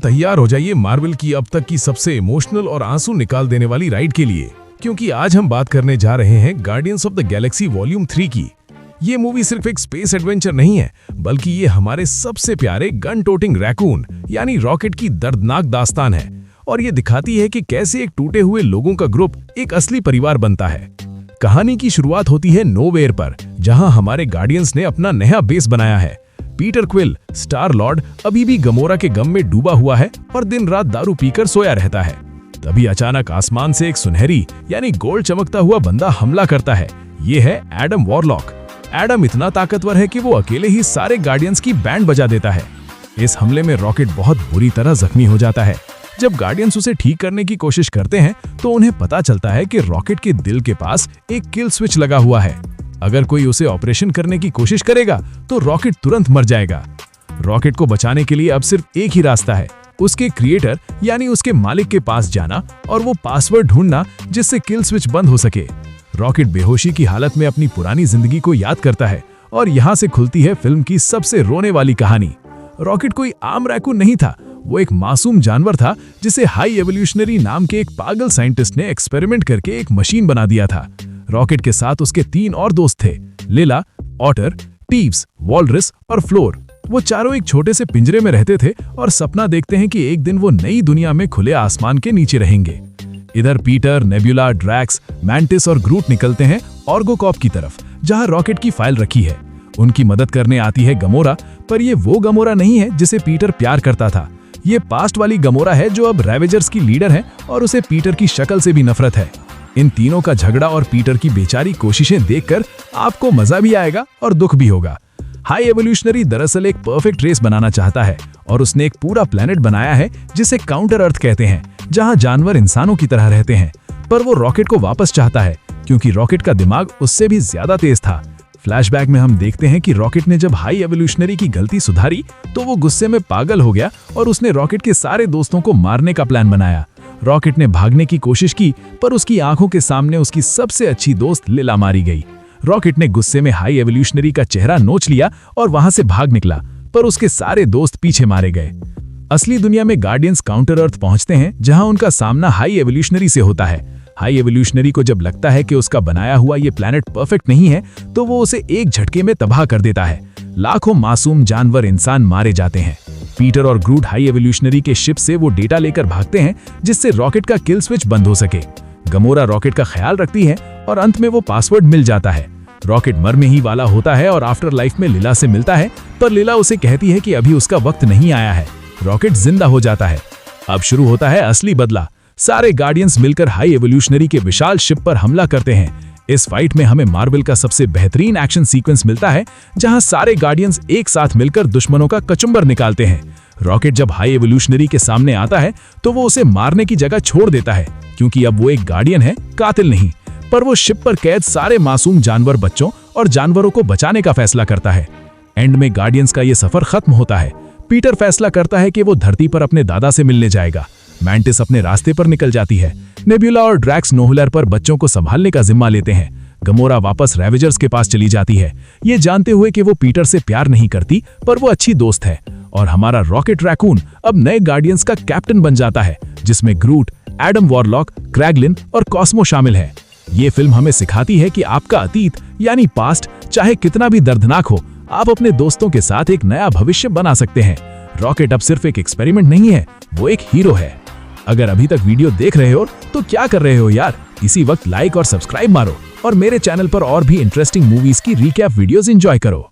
तैयार हो जाइए मार्वल की अब तक की सबसे इमोशनल और आंसू निकाल देने वाली राइड के लिए, क्योंकि आज हम बात करने जा रहे हैं guardians of the Galaxy volume 3 की। ये मूवी सिर्फ एक स्पेस एडवेंचर नहीं है, बल्कि ये हमारे सबसे प्यारे गन टोटिंग रैकून यानी रॉकेट की दर्दनाक दास्तान है, और ये दिखाती है कि कैसे एक टूटे हुए लोगों का ग्रुप एक असली परिवार बनता है। कहानी की शुरुआत होती है नोवेयर पर, जहां हमारे गार्डियंस ने अपना नया बेस बनाया है। पीटर क्विल, स्टार लॉर्ड, अभी भी गमोरा के गम में डूबा हुआ है और दिन रात दारू पीकर सोया रहता है। तभी अचानक आसमान से एक सुनहरी यानी गोल्ड चमकता हुआ बंदा हमला करता है। ये है एडम वॉरलॉक। एडम इतना ताकतवर है कि वो अकेले ही सारे गार्डियंस की बैंड बजा देता है। इस हमले में रॉकेट बहुत बुरी तरह जख्मी हो जाता है। जब गार्डियंस उसे ठीक करने की कोशिश करते हैं तो उन्हें पता चलता है कि रॉकेट के दिल के पास एक किल स्विच लगा हुआ है। अगर कोई उसे ऑपरेशन करने की कोशिश करेगा तो रॉकेट तुरंत मर जाएगा। रॉकेट को बचाने के लिए अब सिर्फ एक ही रास्ता है, उसके क्रिएटर यानी उसके मालिक के पास जाना और वो पासवर्ड ढूंढना जिससे किल स्विच बंद हो सके। रॉकेट बेहोशी की हालत में अपनी पुरानी जिंदगी को याद करता है और यहाँ से खुलती है फिल्म की सबसे रोने वाली कहानी। रॉकेट कोई आम रैकून नहीं था, वो एक मासूम जानवर था जिसे हाई एवोल्यूशनरी नाम के एक पागल साइंटिस्ट ने एक्सपेरिमेंट करके एक मशीन बना दिया था। रॉकेट के साथ उसके 3 और दोस्त थे, लिला, ऑटर, टीव्स, वॉलरस और फ्लोर। वो चारों एक छोटे से पिंजरे में रहते थे और सपना देखते हैं कि एक दिन वो नई दुनिया में खुले आसमान के नीचे रहेंगे। इधर पीटर, नेबुला, ड्रैक्स, मैंटिस और ग्रूट निकलते हैं ऑर्गोकॉप की तरफ, जहां रॉकेट की फाइल रखी है। उनकी मदद करने आती है गमोरा, पर ये वो गमोरा नहीं है जिसे पीटर प्यार करता था। ये पास्ट वाली गमोरा है जो अब रैवेजर्स की लीडर है और उसे पीटर की शक्ल से भी नफरत है। इन तीनों का झगड़ा और पीटर की बेचारी कोशिशें देखकर आपको मजा भी आएगा और दुख भी होगा। हाई एवोल्यूशनरी दरअसल एक परफेक्ट रेस बनाना चाहता है और उसने एक पूरा प्लेनेट बनाया है जिसे काउंटर अर्थ कहते हैं, जहां जानवर इंसानों की तरह रहते हैं। पर वो रॉकेट को वापस चाहता है क्योंकि रॉकेट का दिमाग उससे भी ज्यादा तेज था। फ्लैशबैक में हम देखते हैं कि रॉकेट ने जब हाई एवोल्यूशनरी की गलती सुधारी तो वो गुस्से में पागल हो गया और उसने रॉकेट के सारे दोस्तों को मारने का प्लान बनाया। रॉकेट ने भागने की कोशिश की, पर उसकी आंखों के सामने उसकी सबसे अच्छी दोस्त लिला मारी गई। रॉकेट ने गुस्से में हाई एवोल्यूशनरी का चेहरा नोच लिया और वहां से भाग निकला, पर उसके सारे दोस्त पीछे मारे गए। असली दुनिया में गार्डियंस काउंटर अर्थ पहुंचते हैं, जहां उनका सामना हाई एवोल्यूशनरी से होता है। हाई एवोल्यूशनरी को जब लगता है कि उसका बनाया हुआ ये प्लेनेट परफेक्ट नहीं है, तो वो उसे एक झटके में तबाह कर देता है। लाखों मासूम जानवर इंसान मारे जाते हैं। पीटर और ग्रूट हाई एवोल्यूशनरी के शिप से वो डेटा लेकर भागते हैं जिससे रॉकेट का किल स्विच बंद हो सके। गमोरा रॉकेट का ख्याल रखती है और अंत में वो पासवर्ड मिल जाता है। रॉकेट मरने ही वाला होता है और आफ्टर लाइफ में लीला से मिलता है, पर लीला उसे कहती है कि अभी उसका वक्त नहीं आया है। रॉकेट जिंदा हो जाता है। अब शुरू होता है असली बदला। सारे गार्डियंस मिलकर हाई एवोल्यूशनरी के विशाल शिप पर हमला करते हैं। इस फाइट में हमें मार्वल का सबसे बेहतरीन एक्शन सीक्वेंस मिलता है, जहां सारे गार्डियंस एक साथ मिलकर दुश्मनों का कचुम्बर निकालते हैं। रॉकेट जब हाई एवोल्यूशनरी के सामने आता है तो वो उसे मारने की जगह छोड़ देता है, क्योंकि अब वो एक गार्डियन है, कातिल नहीं। पर वो शिप पर कैद सारे मासूम जानवर बच्चों और जानवरों को बचाने का फैसला करता है। एंड में गार्डियंस का ये सफर खत्म होता है। पीटर फैसला करता है कि वो धरती पर अपने दादा से मिलने जाएगा। मैंटिस अपने रास्ते पर निकल जाती है। नेबुला और ड्रैक्स नोहुलर पर बच्चों को संभालने का जिम्मा लेते हैं। गमोरा वापस रैवेजर्स के पास चली जाती है, ये जानते हुए कि वो पीटर से प्यार नहीं करती, पर वो अच्छी दोस्त है। और हमारा रॉकेट रैकून अब नए गार्डियंस का कैप्टन बन जाता है, जिसमें ग्रूट, एडम वॉरलॉक, क्रैगलिन और कॉस्मो शामिल हैं। ये फिल्म हमें सिखाती है कि आपका अतीत यानी पास्ट चाहे कितना भी दर्दनाक हो, आप अपने दोस्तों के साथ एक नया भविष्य बना सकते हैं। रॉकेट अब सिर्फ एक एक्सपेरिमेंट नहीं है, वो एक हीरो है। अगर अभी तक वीडियो देख रहे हो तो क्या कर रहे हो यार, इसी वक्त लाइक और सब्सक्राइब मारो और मेरे चैनल पर और भी इंटरेस्टिंग मूवीज की रिकैप वीडियोस एंजॉय करो।